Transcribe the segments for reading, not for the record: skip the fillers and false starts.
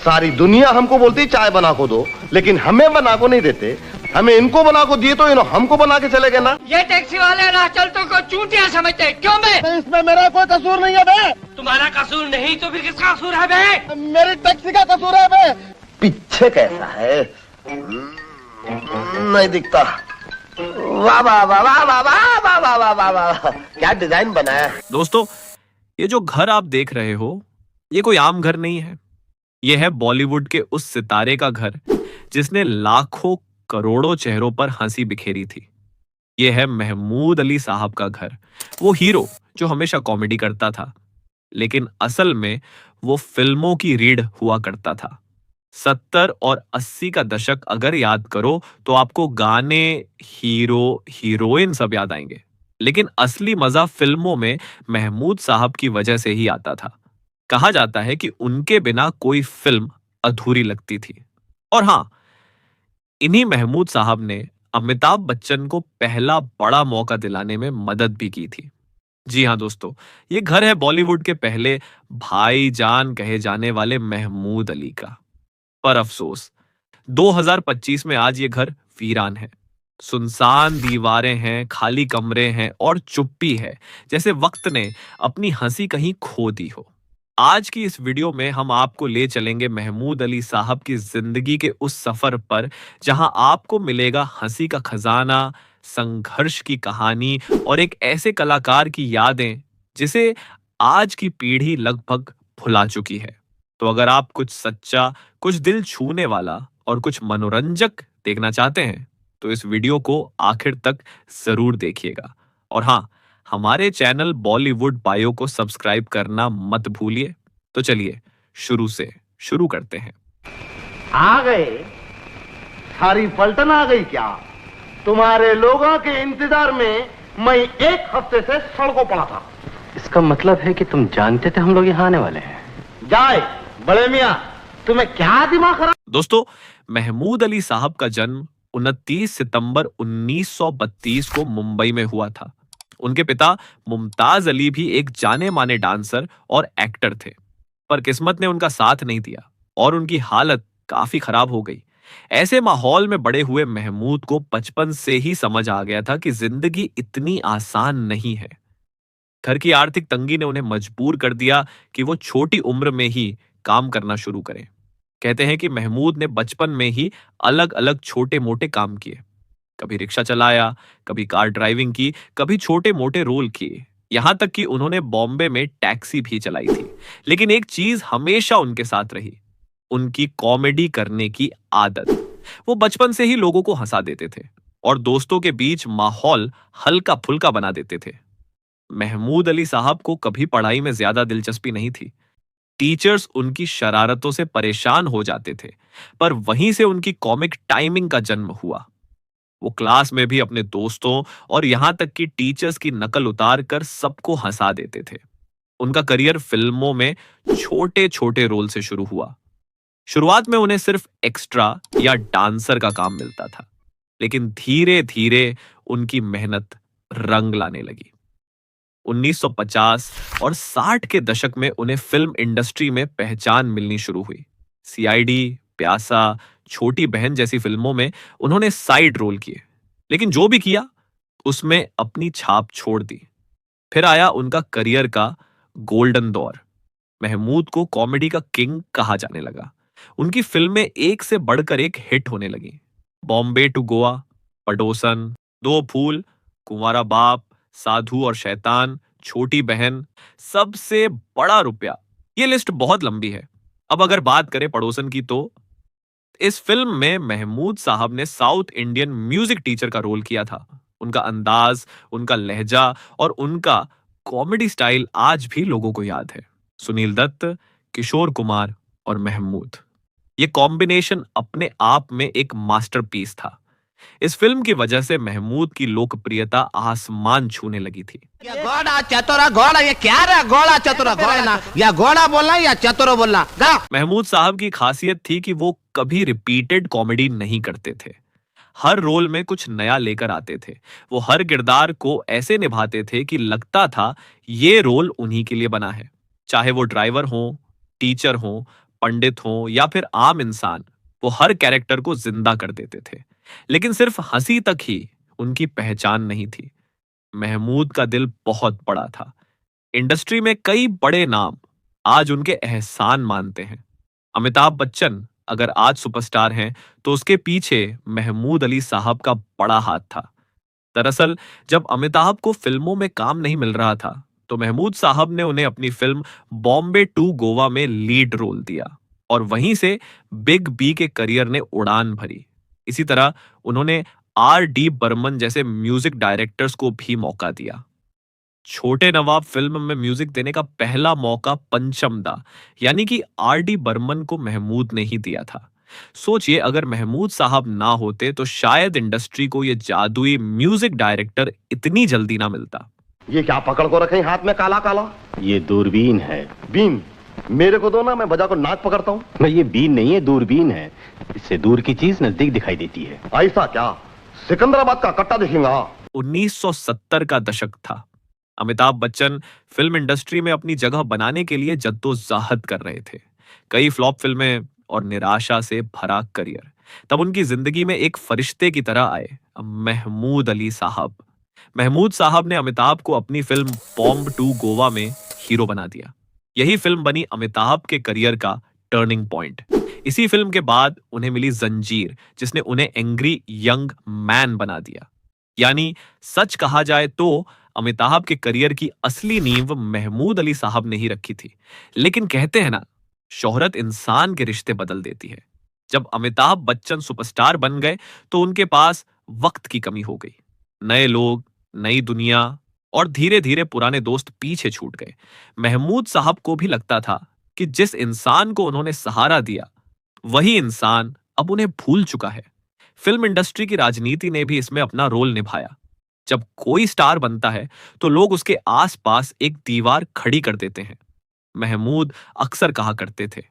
सारी दुनिया हमको बोलती चाय बना को दो, लेकिन हमें बना को नहीं देते। हमें इनको बना को दिए तो इन्हों हमको बना के चले गए ना। ये टैक्सी वाले राह चलतों को चूंटियां समझते हैं, क्यों बे? इसमें मेरा कोई कसूर नहीं है बे। तुम्हारा कसूर नहीं तो फिर किसका कसूर है बे? मेरी टैक्सी का कसूर है बे। पीछे कैसा है? नहीं दिखता। वाह वाह वाह वाह वाह वाह वाह वाह वाह वाह वाह, क्या डिजाइन बनाया। दोस्तों, ये जो घर आप देख रहे हो, ये कोई आम घर नहीं है। ये है बॉलीवुड के उस सितारे का घर जिसने लाखों करोड़ों चेहरों पर हंसी बिखेरी थी। ये है महमूद अली साहब का घर, वो हीरो जो हमेशा कॉमेडी करता था, लेकिन असल में वो फिल्मों की रीढ़ हुआ करता था। 70 और 80 का दशक अगर याद करो तो आपको गाने, हीरो, हीरोइन सब याद आएंगे, लेकिन असली मजा फिल्मों में महमूद साहब की वजह से ही आता था। कहा जाता है कि उनके बिना कोई फिल्म अधूरी लगती थी। और हां, इन्हीं महमूद साहब ने अमिताभ बच्चन को पहला बड़ा मौका दिलाने में मदद भी की थी। जी हां दोस्तों, ये घर है बॉलीवुड के पहले भाईजान कहे जाने वाले महमूद अली का। पर अफसोस, 2025 में आज ये घर वीरान है। सुनसान दीवारें हैं, खाली कमरे हैं और चुप्पी है, जैसे वक्त ने अपनी हंसी कहीं खो दी हो। आज की इस वीडियो में हम आपको ले चलेंगे महमूद अली साहब की जिंदगी के उस सफर पर जहां आपको मिलेगा हंसी का खजाना, संघर्ष की कहानी और एक ऐसे कलाकार की यादें जिसे आज की पीढ़ी लगभग भुला चुकी है। तो अगर आप कुछ सच्चा, कुछ दिल छूने वाला और कुछ मनोरंजक देखना चाहते हैं तो इस वीडियो को आखिर तक जरूर देखिएगा। और हाँ, हमारे चैनल बॉलीवुड बायो को सब्सक्राइब करना मत भूलिए। तो चलिए शुरू से शुरू करते हैं। आ गए? सारी पलटन आ गई क्या? तुम्हारे लोगों के इंतजार में मैं एक हफ्ते से सड़कों पड़ा था। इसका मतलब है कि तुम जानते थे हम लोग यहाँ आने वाले हैं। जाए बड़े मियां, तुम्हें क्या दिमाग खराब? दोस्तों, महमूद अली साहब का जन्म 29 सितंबर 1932 को मुंबई में हुआ था। उनके पिता मुमताज अली भी एक जाने माने डांसर और एक्टर थे, पर किस्मत ने उनका साथ नहीं दिया और उनकी हालत काफी खराब हो गई। ऐसे माहौल में बड़े हुए महमूद को बचपन से ही समझ आ गया था कि जिंदगी इतनी आसान नहीं है। घर की आर्थिक तंगी ने उन्हें मजबूर कर दिया कि वो छोटी उम्र में ही काम करना शुरू करें। कहते हैं कि महमूद ने बचपन में ही अलग अलग छोटे मोटे काम किए। कभी रिक्शा चलाया, कभी कार ड्राइविंग की, कभी छोटे मोटे रोल किए, यहां तक कि उन्होंने बॉम्बे में टैक्सी भी चलाई थी। लेकिन एक चीज हमेशा उनके साथ रही, उनकी कॉमेडी करने की आदत। वो बचपन से ही लोगों को हंसा देते थे और दोस्तों के बीच माहौल हल्का फुल्का बना देते थे। महमूद अली साहब को कभी पढ़ाई में ज्यादा दिलचस्पी नहीं थी। टीचर्स उनकी शरारतों से परेशान हो जाते थे, पर वहीं से उनकी कॉमिक टाइमिंग का जन्म हुआ। वो क्लास में भी अपने दोस्तों और यहां तक कि टीचर्स की नकल उतार कर सबको हंसा देते थे। उनका करियर फिल्मों में छोटे छोटे रोल से शुरू हुआ। शुरुआत में उन्हें सिर्फ एक्स्ट्रा या डांसर का काम मिलता था, लेकिन धीरे धीरे उनकी मेहनत रंग लाने लगी। 1950 और 60 के दशक में उन्हें फिल्म इंडस्ट्री में पहचान मिलनी शुरू हुई। सीआईडी, प्यासा, छोटी बहन जैसी फिल्मों में उन्होंने साइड रोल किए, लेकिन जो भी किया उसमें अपनी छाप छोड़ दी। फिर आया उनका करियर का गोल्डन दौर। महमूद को कॉमेडी का किंग कहा जाने लगा। उनकी फिल्में एक से बढ़कर एक हिट होने लगी। बॉम्बे टू गोवा, पड़ोसन, दो फूल, कुंवारा बाप, साधु और शैतान, छोटी बहन, सबसे बड़ा रुपया, ये लिस्ट बहुत लंबी है। अब अगर बात करें पड़ोसन की तो इस फिल्म में महमूद साहब ने साउथ इंडियन म्यूजिक टीचर का रोल किया था। उनका अंदाज, उनका लहजा और उनका कॉमेडी स्टाइल आज भी लोगों को याद है। सुनील दत्त, किशोर कुमार और महमूद, ये कॉम्बिनेशन अपने आप में एक मास्टरपीस था। इस फिल्म की वजह से महमूद की लोकप्रियता आसमान छूने लगी थी। घोड़ा चतुरा घोड़ा, ये क्या रहा? घोड़ा चतुरा घोड़ा, या घोड़ा बोलना या चतुरा बोलना। महमूद साहब की खासियत थी कि वो कभी रिपीटेड कॉमेडी नहीं करते थे। हर रोल में कुछ नया लेकर आते थे। वो हर किरदार को ऐसे निभाते थे कि लगता था ये रोल उन्हीं के लिए बना है। चाहे वो ड्राइवर हो, टीचर हो, पंडित हों या फिर आम इंसान, वो हर कैरेक्टर को जिंदा कर देते थे। लेकिन सिर्फ हंसी तक ही उनकी पहचान नहीं थी। महमूद का दिल बहुत बड़ा था। इंडस्ट्री में कई बड़े नाम आज उनके एहसान मानते हैं। अमिताभ बच्चन अगर आज सुपरस्टार हैं तो उसके पीछे महमूद अली साहब का बड़ा हाथ था। दरअसल जब अमिताभ को फिल्मों में काम नहीं मिल रहा था तो महमूद साहब ने उन्हें अपनी फिल्म बॉम्बे टू गोवा में लीड रोल दिया और वहीं से बिग बी के करियर ने उड़ान भरी। इसी तरह उन्होंने R.D. बर्मन जैसे म्यूजिक डायरेक्टर्स को भी मौका दिया। छोटे नवाब फिल्म में म्यूजिक देने का पहला मौका पंचम दा यानी कि R.D. बर्मन को महमूद ने ही दिया था। सोचिए अगर महमूद साहब ना होते तो शायद इंडस्ट्री को ये जादुई म्यूजिक डायरेक्टर इतनी जल्दी ना मिलता। ये क्या पकड़ को रखे हाथ में काला काला? ये दूरबीन है। बीन मेरे को दो ना, मैं बजा को नाक पकड़ता हूँ। मैं ये बीन नहीं है, दूरबीन है। इससे दूर की चीज नजदीक दिखाई देती है। ऐसा क्या? सिकंदराबाद का कट्टा दिखेगा। 1970 का दशक था। अमिताभ बच्चन फिल्म इंडस्ट्री में अपनी जगह बनाने के लिए जद्दोजहद कर रहे थे। कई फ्लॉप फिल्में और निराशा से भरा करियर। तब उनकी जिंदगी में एक फरिश्ते की तरह आए महमूद अली साहब। महमूद साहब ने अमिताभ को अपनी फिल्म बॉम्ब टू गोवा में हीरो बना दिया। यही फिल्म बनी अमिताभ के करियर का टर्निंग पॉइंट। इसी फिल्म के बाद उन्हें मिली जंजीर, जिसने उन्हें एंग्री यंग मैन बना दिया। यानी सच कहा जाए तो अमिताभ के करियर की असली नींव महमूद अली साहब ने ही रखी थी। लेकिन कहते हैं ना, शोहरत इंसान के रिश्ते बदल देती है। जब अमिताभ बच्चन सुपरस्टार बन गए तो उनके पास वक्त की कमी हो गई। नए लोग, नई दुनिया और धीरे धीरे पुराने दोस्त पीछे छूट गए। महमूद साहब को भी लगता था कि जिस इंसान को उन्होंने सहारा दिया वही इंसान अब उन्हें भूल चुका है। फिल्म इंडस्ट्री की राजनीति ने भी इसमें अपना रोल निभाया। जब कोई स्टार बनता है तो लोग उसके आसपास एक दीवार खड़ी कर देते हैं। महमूद अक्सर कहा करते थे,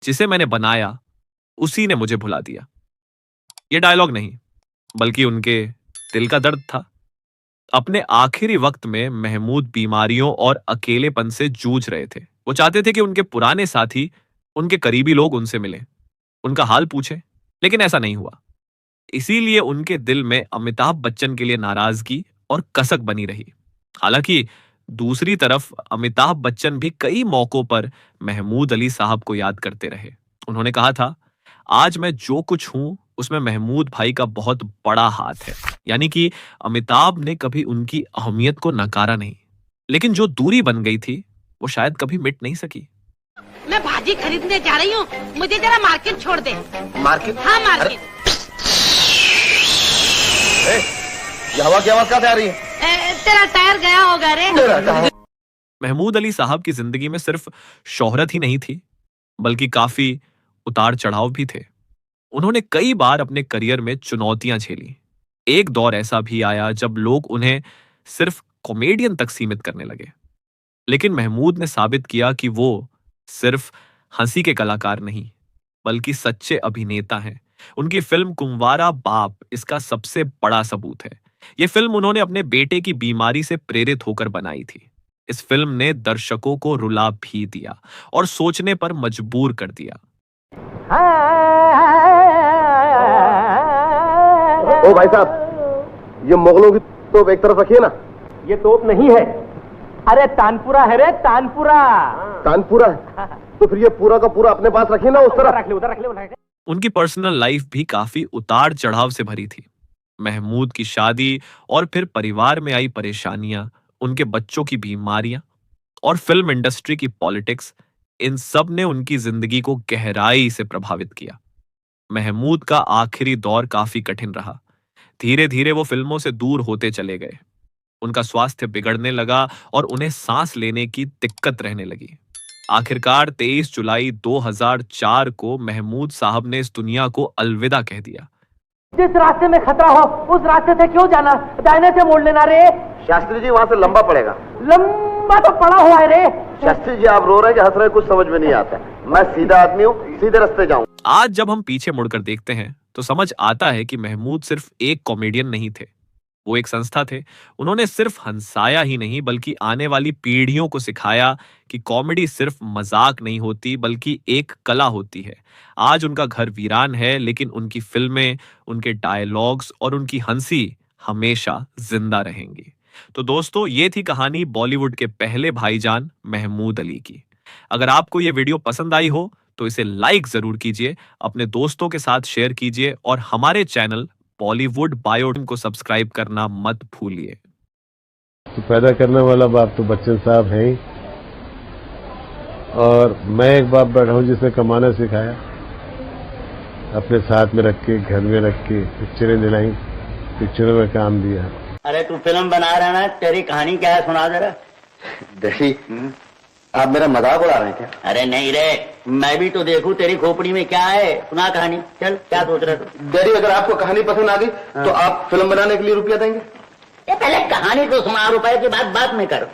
जिसे मैंने बनाया उसी ने मुझे भुला दिया। यह डायलॉग नहीं बल्कि उनके दिल का दर्द था। अपने आखिरी वक्त में महमूद बीमारियों और अकेलेपन से जूझ रहे थे। वो चाहते थे कि उनके पुराने साथी, उनके करीबी लोग उनसे मिलें, उनका हाल पूछें, लेकिन ऐसा नहीं हुआ। इसीलिए उनके दिल में अमिताभ बच्चन के लिए नाराजगी और कसक बनी रही। हालांकि दूसरी तरफ अमिताभ बच्चन भी कई मौकों पर महमूद अली साहब को याद करते रहे। उन्होंने कहा था, आज मैं जो कुछ हूं उसमें महमूद भाई का बहुत बड़ा हाथ है। यानी कि अमिताभ ने कभी उनकी अहमियत को नकारा नहीं, लेकिन जो दूरी बन गई थी वो शायद कभी मिट नहीं सकी। मैं भाजी खरीदने जा रही हूँ, मुझे जरा मार्केट छोड़ दे। मार्केट? हाँ मार्केट। ये हवा की आवाज कहाँ से आ रही है? तेरा टायर गया होगा रे। महमूद अली साहब की जिंदगी में सिर्फ शोहरत ही नहीं थी, बल्कि काफी उतार चढ़ाव भी थे। उन्होंने कई बार अपने करियर में चुनौतियां झेली। एक दौर ऐसा भी आया जब लोग उन्हें सिर्फ कॉमेडियन तक सीमित करने लगे। लेकिन महमूद ने साबित किया कि वो सिर्फ हंसी के कलाकार नहीं, बल्कि सच्चे अभिनेता हैं। उनकी फिल्म कुंवारा बाप इसका सबसे बड़ा सबूत है। यह फिल्म उन्होंने अपने बेटे की बीमारी से प्रेरित होकर बनाई थी। इस फिल्म ने दर्शकों को रुला भी दिया और सोचने पर मजबूर कर दिया। ओ भाई साहब, ये मुगलों की तोप एक तरफ रखिए ना। ये तोप नहीं है, अरे तानपुरा है रे, तानपुरा। कानपुरा है तो फिर ये पूरा का पूरा अपने पास रखिए ना। उस तरफ रख ले, उधर रख ले। उनकी पर्सनल लाइफ भी काफी उतार चढ़ाव से भरी थी। महमूद की शादी और फिर परिवार में आई परेशानियां, उनके बच्चों की बीमारियां और फिल्म इंडस्ट्री की पॉलिटिक्स, इन सब ने उनकी जिंदगी को गहराई से प्रभावित किया। महमूद का आखिरी दौर काफी कठिन रहा। धीरे धीरे वो फिल्मों से दूर होते चले गए। उनका स्वास्थ्य बिगड़ने लगा और उन्हें सांस लेने की दिक्कत रहने लगी। आखिरकार 23 जुलाई 2004 को महमूद साहब ने इस दुनिया को अलविदा कह दिया। जिस रास्ते में खतरा हो उस रास्ते से क्यों जाना, दाहिने से मोड़ लेना रे। शास्त्री जी, वहाँ से लंबा पड़ेगा। लंबा तो पड़ा हुआ है रे। शास्त्री जी, आप रो रहे हैं कि हंस रहे हैं, कुछ समझ में नहीं आता। मैं सीधा आदमी हूँ, सीधे रास्ते जाऊँ। आज जब हम पीछे मुड़कर देखते हैं तो समझ आता है कि महमूद सिर्फ एक कॉमेडियन नहीं थे, वो एक संस्था थे। उन्होंने सिर्फ हंसाया ही नहीं बल्कि आने वाली पीढ़ियों को सिखाया कि कॉमेडी सिर्फ मजाक नहीं होती बल्कि एक कला होती है। आज उनका घर वीरान है लेकिन उनकी फिल्में, उनके डायलॉग्स और उनकी हंसी हमेशा जिंदा रहेंगी। तो दोस्तों, ये थी कहानी बॉलीवुड के पहले भाईजान महमूद अली की। अगर आपको ये वीडियो पसंद आई हो तो इसे लाइक जरूर कीजिए, अपने दोस्तों के साथ शेयर कीजिए और हमारे चैनल बॉलीवुड बायोटिम को सब्सक्राइब करना मत भूलिए। तो पैदा करने वाला बाप तो बच्चन साहब है ही, और मैं एक बाप बैठा हूं जिसने कमाना सिखाया, अपने साथ में रख के, घर में रख के पिक्चरें दिलाई, पिक्चरों में काम दिया। अरे तू फिल्म बना रहा है, तेरी कहानी क्या है, सुना जरा। डैडी, आप मेरा मजाक उड़ा रहे हैं क्या? अरे नहीं रे, मैं भी तो देखूं तेरी खोपड़ी में क्या है, सुना कहानी। चल, क्या सोच रहे तू? डैडी, अगर आपको कहानी पसंद आ गई तो आप फिल्म बनाने के लिए रुपया देंगे? पहले कहानी तो सुना, रुपए की बात बाद में कर।